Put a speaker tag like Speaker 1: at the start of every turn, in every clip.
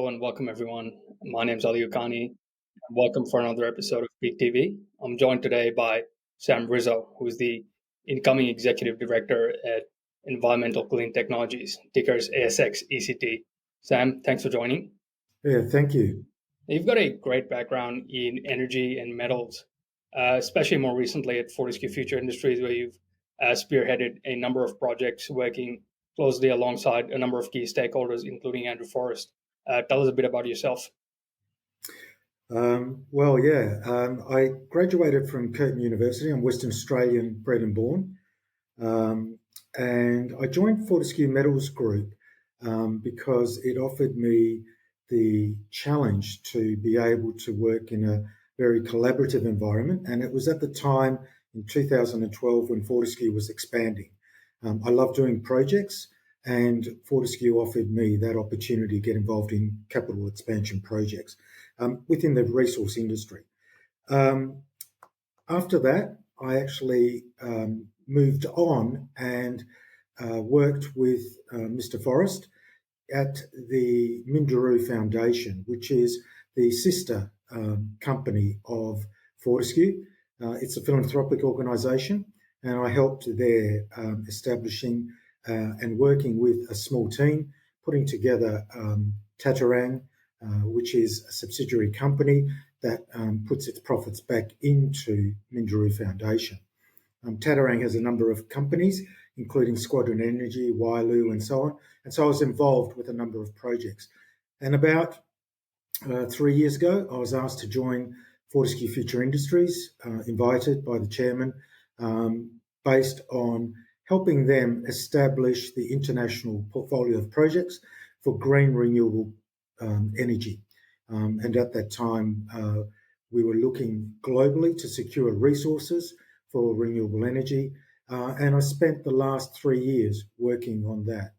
Speaker 1: Hello and welcome everyone. My name is Ali Ukani. Welcome for another episode of PeakTV. I'm joined today by Sam Rizzo, who's the incoming executive director at Environmental Clean Technologies, tickers ASX ECT. Sam, thanks for joining.
Speaker 2: Yeah, thank you.
Speaker 1: You've got a great background in energy and metals, especially more recently at Fortescue Future Industries, where you've spearheaded a number of projects working closely alongside a number of key stakeholders, including Andrew Forrest. Tell us a bit about yourself.
Speaker 2: I graduated from Curtin University. I'm Western Australian bred and born. And I joined Fortescue Metals Group because it offered me the challenge to be able to work in a very collaborative environment. And it was at the time in 2012 when Fortescue was expanding. I love doing projects, and Fortescue offered me that opportunity to get involved in capital expansion projects within the resource industry. After that, I actually moved on and worked with Mr. Forrest at the Minderoo Foundation, which is the sister company of Fortescue. It's a philanthropic organisation, and I helped there establishing and working with a small team, putting together Tatarang, which is a subsidiary company that puts its profits back into Minderoo Foundation. Tatarang has a number of companies, including Squadron Energy, Wailu, and so on. And so I was involved with a number of projects. And about 3 years ago, I was asked to join Fortescue Future Industries, invited by the chairman, based on helping them establish the international portfolio of projects for green renewable energy. And at that time, we were looking globally to secure resources for renewable energy. And I spent the last 3 years working on that.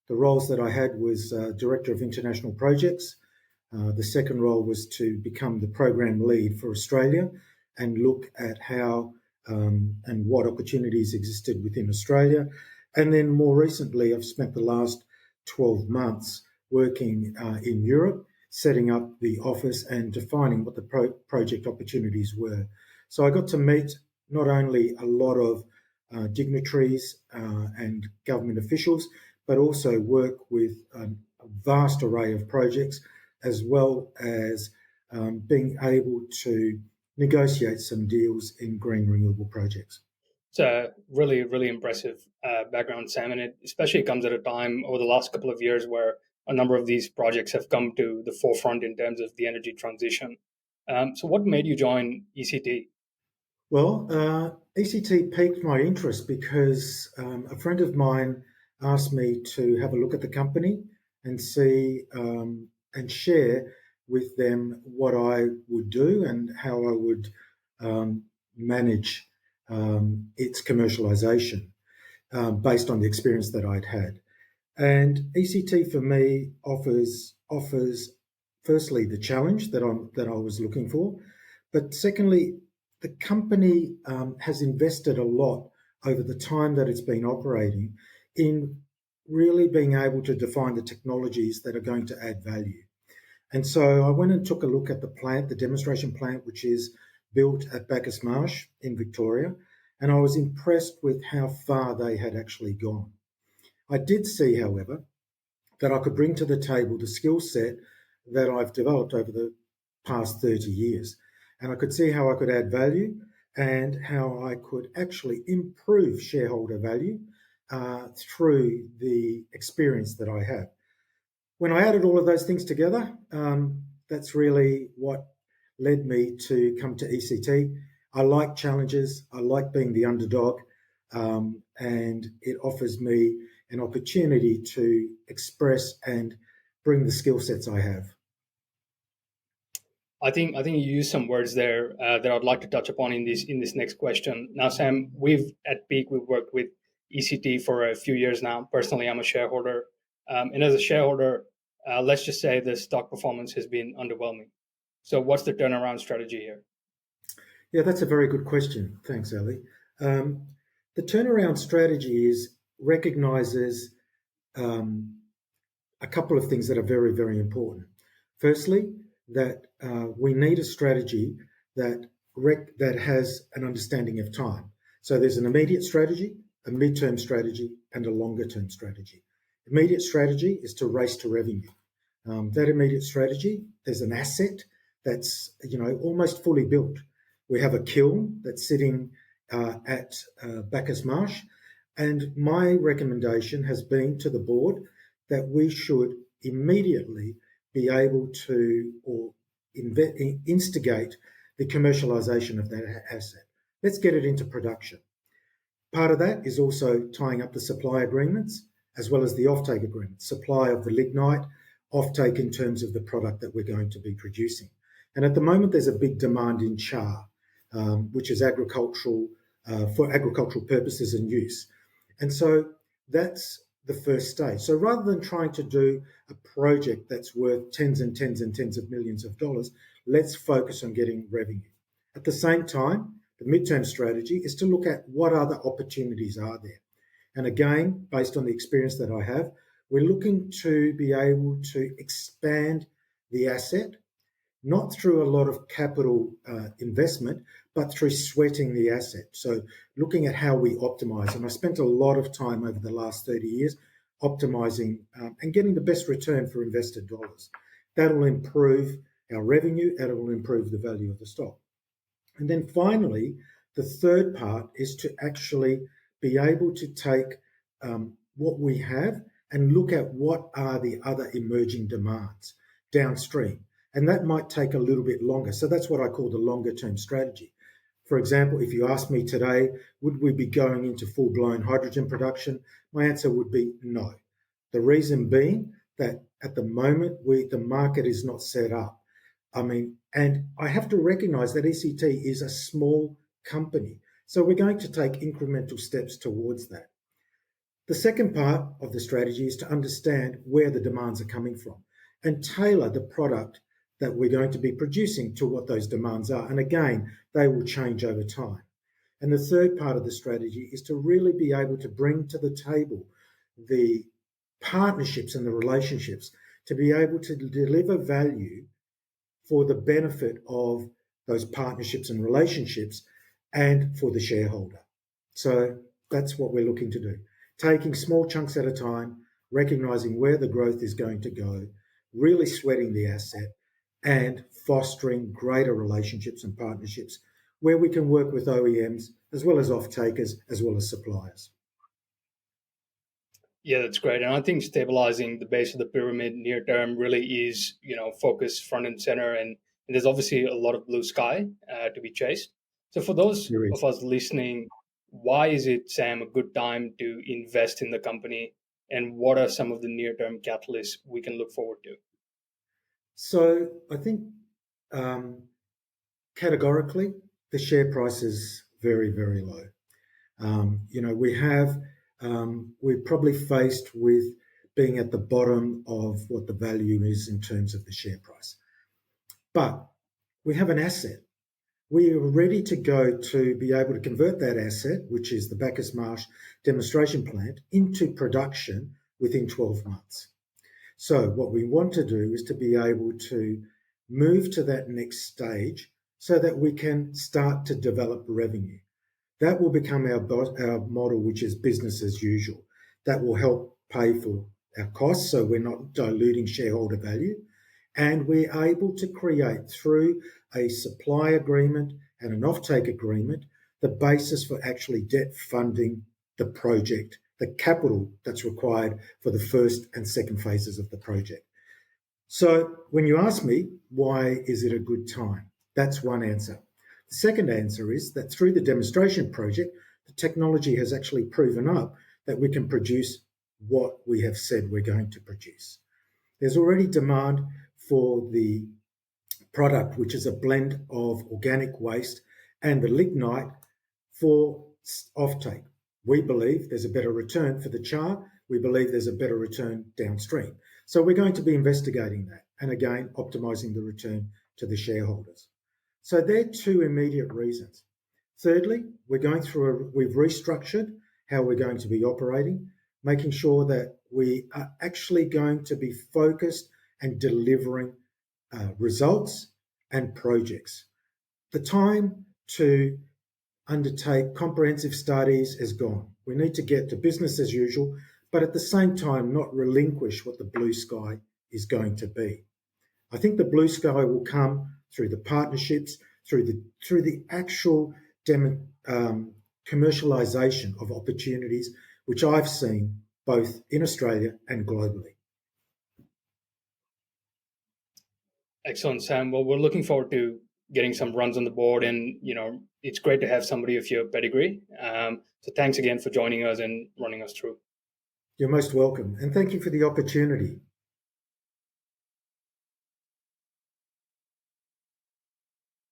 Speaker 2: The roles that I had was Director of International Projects. The second role was to become the program lead for Australia and look at how and what opportunities existed within Australia. And then more recently, I've spent the last 12 months working in Europe, setting up the office and defining what the project opportunities were. So I got to meet not only a lot of dignitaries and government officials, but also work with a vast array of projects, as well as being able to negotiate some deals in green renewable projects.
Speaker 1: It's a really, really impressive background, Sam, and it especially comes at a time over the last couple of years where a number of these projects have come to the forefront in terms of the energy transition. So what made you join ECT?
Speaker 2: Well, ECT piqued my interest because a friend of mine asked me to have a look at the company and see and share with them what I would do and how I would manage its commercialisation based on the experience that I'd had. And ECT for me offers firstly the challenge that I was looking for, but secondly, the company has invested a lot over the time that it's been operating in really being able to define the technologies that are going to add value. And so I went and took a look at the plant, the demonstration plant, which is built at Bacchus Marsh in Victoria, and I was impressed with how far they had actually gone. I did see, however, that I could bring to the table the skill set that I've developed over the past 30 years. And I could see how I could add value and how I could actually improve shareholder value through the experience that I have. When I added all of those things together, that's really what led me to come to ECT. I like challenges. I like being the underdog, and it offers me an opportunity to express and bring the skill sets I have.
Speaker 1: I think you used some words there that I'd like to touch upon in this next question. Now, Sam, we've worked with ECT for a few years now. Personally, I'm a shareholder, and as a shareholder, let's just say the stock performance has been underwhelming. So, what's the turnaround strategy here?
Speaker 2: Yeah, that's a very good question. Thanks, Ali. The turnaround strategy recognises a couple of things that are very, very important. Firstly, that we need a strategy that has an understanding of time. So there's an immediate strategy, a midterm strategy, and a longer term strategy. Immediate strategy is to race to revenue. That immediate strategy, there's an asset that's almost fully built. We have a kiln that's sitting at Bacchus Marsh, and my recommendation has been to the board that we should immediately be able to instigate the commercialisation of that asset. Let's get it into production. Part of that is also tying up the supply agreements as well as the offtake agreements, supply of the lignite, offtake in terms of the product that we're going to be producing. And at the moment, there's a big demand in char, which is agricultural for agricultural purposes and use. And so that's the first stage. So rather than trying to do a project that's worth tens and tens and tens of millions of dollars, let's focus on getting revenue. At the same time, the midterm strategy is to look at what other opportunities are there. And again, based on the experience that I have, we're looking to be able to expand the asset, not through a lot of capital investment, but through sweating the asset. So looking at how we optimize. And I spent a lot of time over the last 30 years optimizing and getting the best return for invested dollars. That will improve our revenue and it will improve the value of the stock. And then finally, the third part is to actually be able to take what we have and look at what are the other emerging demands downstream. And that might take a little bit longer. So that's what I call the longer term strategy. For example, if you ask me today, would we be going into full-blown hydrogen production? My answer would be no. The reason being that at the moment, the market is not set up. And I have to recognize that ECT is a small company. So we're going to take incremental steps towards that. The second part of the strategy is to understand where the demands are coming from and tailor the product that we're going to be producing to what those demands are. And again, they will change over time. And the third part of the strategy is to really be able to bring to the table the partnerships and the relationships to be able to deliver value for the benefit of those partnerships and relationships and for the shareholder. So that's what we're looking to do. Taking small chunks at a time, recognizing where the growth is going to go, really sweating the asset, and fostering greater relationships and partnerships where we can work with OEMs as well as off-takers as well as suppliers.
Speaker 1: Yeah, that's great. And I think stabilizing the base of the pyramid near term really is, focus front and center. And there's obviously a lot of blue sky to be chased. So for those of us listening, why is it, Sam, a good time to invest in the company? And what are some of the near-term catalysts we can look forward to?
Speaker 2: So I think categorically, the share price is very, very low. We're probably faced with being at the bottom of what the value is in terms of the share price. But we have an asset. We are ready to go to be able to convert that asset, which is the Bacchus Marsh demonstration plant, into production within 12 months. So what we want to do is to be able to move to that next stage so that we can start to develop revenue. That will become our model, which is business as usual. That will help pay for our costs so we're not diluting shareholder value. And we're able to create through a supply agreement and an offtake agreement the basis for actually debt funding the project, the capital that's required for the first and second phases of the project. So when you ask me, why is it a good time? That's one answer. The second answer is that through the demonstration project, the technology has actually proven up that we can produce what we have said we're going to produce. There's already demand for the product, which is a blend of organic waste and the lignite for offtake. We believe there's a better return for the char. We believe there's a better return downstream. So we're going to be investigating that and again, optimizing the return to the shareholders. So they're two immediate reasons. Thirdly, we've restructured how we're going to be operating, making sure that we are actually going to be focused and delivering results and projects. The time to undertake comprehensive studies is gone. We need to get to business as usual, but at the same time not relinquish what the blue sky is going to be. I think the blue sky will come through the partnerships, through the actual commercialisation of opportunities, which I've seen both in Australia and globally.
Speaker 1: Excellent, Sam. Well, we're looking forward to getting some runs on the board, and it's great to have somebody of your pedigree. So thanks again for joining us and running us through.
Speaker 2: You're most welcome, and thank you for the opportunity.